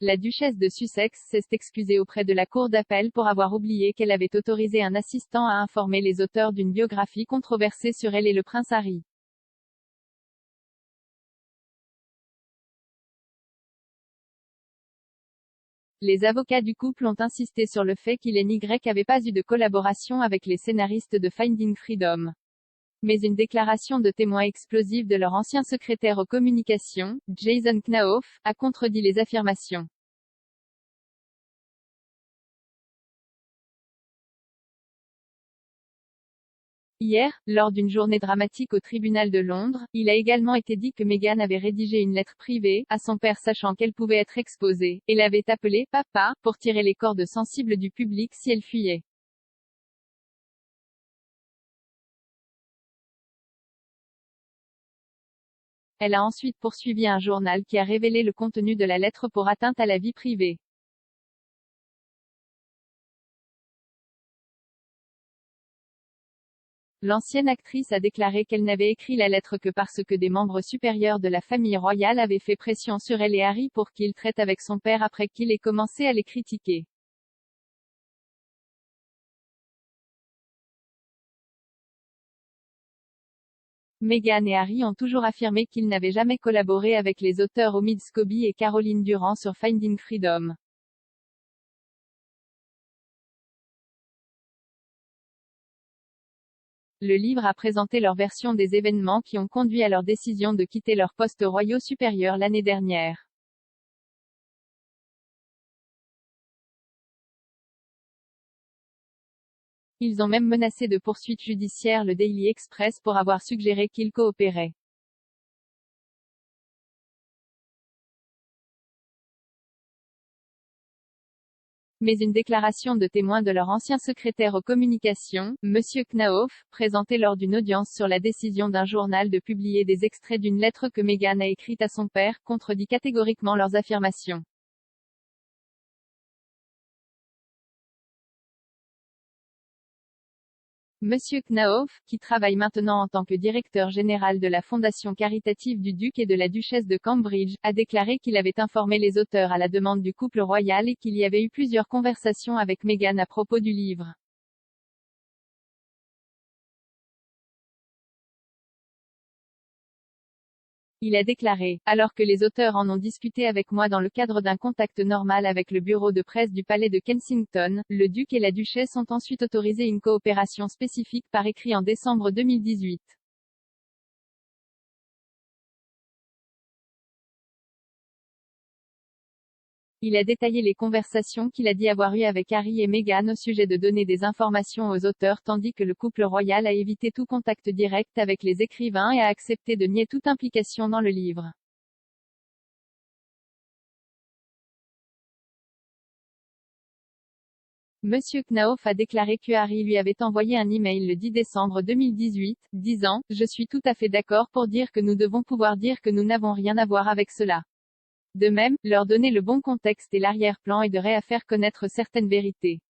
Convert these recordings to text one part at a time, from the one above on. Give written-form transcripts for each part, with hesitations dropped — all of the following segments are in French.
la duchesse de Sussex s'est excusée auprès de la cour d'appel pour avoir oublié qu'elle avait autorisé un assistant à informer les auteurs d'une biographie controversée sur elle et le prince Harry. Les avocats du couple ont insisté sur le fait qu'il n'y avait pas eu de collaboration avec les scénaristes de Finding Freedom. Mais une déclaration de témoin explosive de leur ancien secrétaire aux communications, Jason Knauf, a contredit les affirmations. Hier, lors d'une journée dramatique au tribunal de Londres, il a également été dit que Meghan avait rédigé une lettre privée à son père sachant qu'elle pouvait être exposée, et l'avait appelé « papa » pour tirer les cordes sensibles du public si elle fuyait. Elle a ensuite poursuivi un journal qui a révélé le contenu de la lettre pour atteinte à la vie privée. L'ancienne actrice a déclaré qu'elle n'avait écrit la lettre que parce que des membres supérieurs de la famille royale avaient fait pression sur elle et Harry pour qu'ils traitent avec son père après qu'il ait commencé à les critiquer. Meghan et Harry ont toujours affirmé qu'ils n'avaient jamais collaboré avec les auteurs Omid Scobie et Caroline Durand sur Finding Freedom. Le livre a présenté leur version des événements qui ont conduit à leur décision de quitter leurs postes royaux supérieurs l'année dernière. Ils ont même menacé de poursuites judiciaires le Daily Express pour avoir suggéré qu'ils coopéraient. Mais une déclaration de témoin de leur ancien secrétaire aux communications, Monsieur Knauf, présentée lors d'une audience sur la décision d'un journal de publier des extraits d'une lettre que Meghan a écrite à son père, contredit catégoriquement leurs affirmations. Monsieur Knauf, qui travaille maintenant en tant que directeur général de la fondation caritative du duc et de la duchesse de Cambridge, a déclaré qu'il avait informé les auteurs à la demande du couple royal et qu'il y avait eu plusieurs conversations avec Meghan à propos du livre. Il a déclaré, alors que les auteurs en ont discuté avec moi dans le cadre d'un contact normal avec le bureau de presse du palais de Kensington, le duc et la duchesse ont ensuite autorisé une coopération spécifique par écrit en décembre 2018. Il a détaillé les conversations qu'il a dit avoir eues avec Harry et Meghan au sujet de donner des informations aux auteurs tandis que le couple royal a évité tout contact direct avec les écrivains et a accepté de nier toute implication dans le livre. Monsieur Knauf a déclaré que Harry lui avait envoyé un email le 10 décembre 2018, disant « Je suis tout à fait d'accord pour dire que nous devons pouvoir dire que nous n'avons rien à voir avec cela. De même, leur donner le bon contexte et l'arrière-plan aiderait à faire connaître certaines vérités. »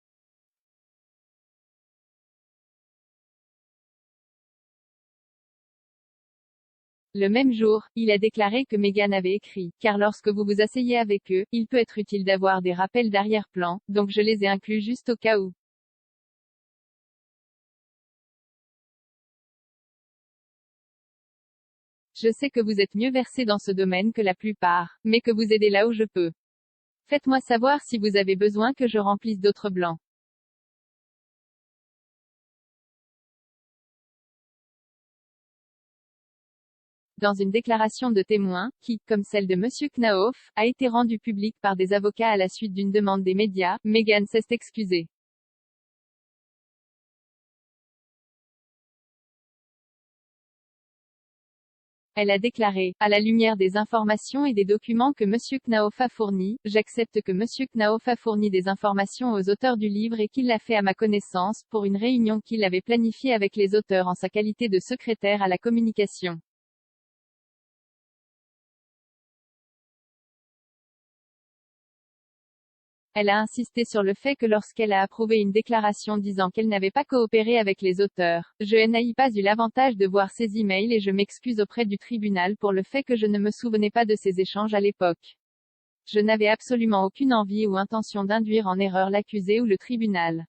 Le même jour, il a déclaré que Meghan avait écrit « Car lorsque vous vous asseyez avec eux, il peut être utile d'avoir des rappels d'arrière-plan, donc je les ai inclus juste au cas où. » Je sais que vous êtes mieux versé dans ce domaine que la plupart, mais que vous aidez là où je peux. Faites-moi savoir si vous avez besoin que je remplisse d'autres blancs. Dans une déclaration de témoin, qui, comme celle de Monsieur Knauf, a été rendue publique par des avocats à la suite d'une demande des médias, Meghan s'est excusée. Elle a déclaré, à la lumière des informations et des documents que Monsieur Knauf a fournis, j'accepte que Monsieur Knauf a fourni des informations aux auteurs du livre et qu'il l'a fait à ma connaissance, pour une réunion qu'il avait planifiée avec les auteurs en sa qualité de secrétaire à la communication. Elle a insisté sur le fait que lorsqu'elle a approuvé une déclaration disant qu'elle n'avait pas coopéré avec les auteurs, je n'ai pas eu l'avantage de voir ces emails et je m'excuse auprès du tribunal pour le fait que je ne me souvenais pas de ces échanges à l'époque. Je n'avais absolument aucune envie ou intention d'induire en erreur l'accusé ou le tribunal.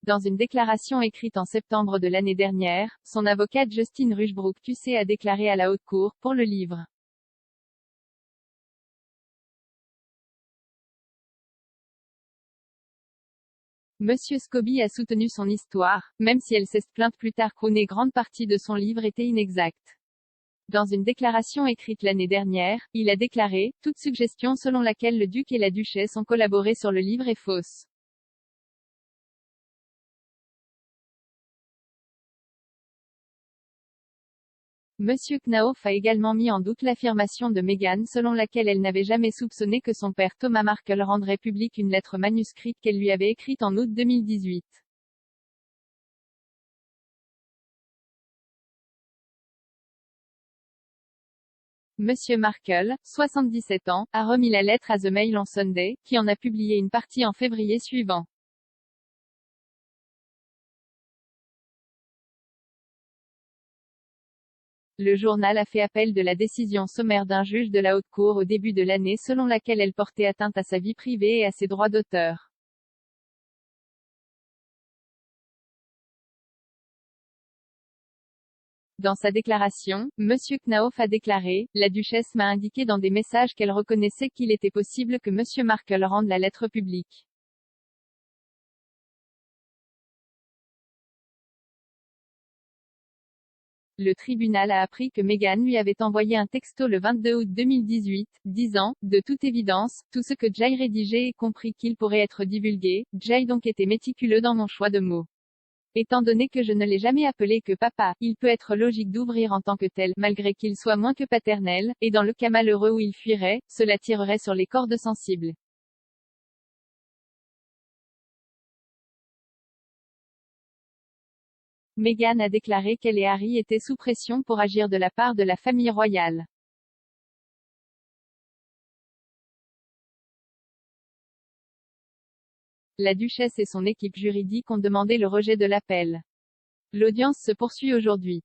Dans une déclaration écrite en septembre de l'année dernière, son avocate Justine Rushbrook QC a déclaré à la Haute Cour, pour le livre. Monsieur Scobie a soutenu son histoire, même si elle s'est plainte plus tard qu'une grande partie de son livre était inexacte. Dans une déclaration écrite l'année dernière, il a déclaré, toute suggestion selon laquelle le duc et la duchesse ont collaboré sur le livre est fausse. Monsieur Knauf a également mis en doute l'affirmation de Meghan selon laquelle elle n'avait jamais soupçonné que son père Thomas Markle rendrait publique une lettre manuscrite qu'elle lui avait écrite en août 2018. Monsieur Markle, 77 ans, a remis la lettre à The Mail on Sunday, qui en a publié une partie en février suivant. Le journal a fait appel de la décision sommaire d'un juge de la Haute Cour au début de l'année selon laquelle elle portait atteinte à sa vie privée et à ses droits d'auteur. Dans sa déclaration, Monsieur Knauf a déclaré, la duchesse m'a indiqué dans des messages qu'elle reconnaissait qu'il était possible que Monsieur Markle rende la lettre publique. Le tribunal a appris que Meghan lui avait envoyé un texto le 22 août 2018, disant, de toute évidence, tout ce que j'ai rédigé et compris qu'il pourrait être divulgué, j'ai donc été méticuleux dans mon choix de mots. Étant donné que je ne l'ai jamais appelé que papa, il peut être logique d'ouvrir en tant que tel, malgré qu'il soit moins que paternel, et dans le cas malheureux où il fuirait, cela tirerait sur les cordes sensibles. Meghan a déclaré qu'elle et Harry étaient sous pression pour agir de la part de la famille royale. La duchesse et son équipe juridique ont demandé le rejet de l'appel. L'audience se poursuit aujourd'hui.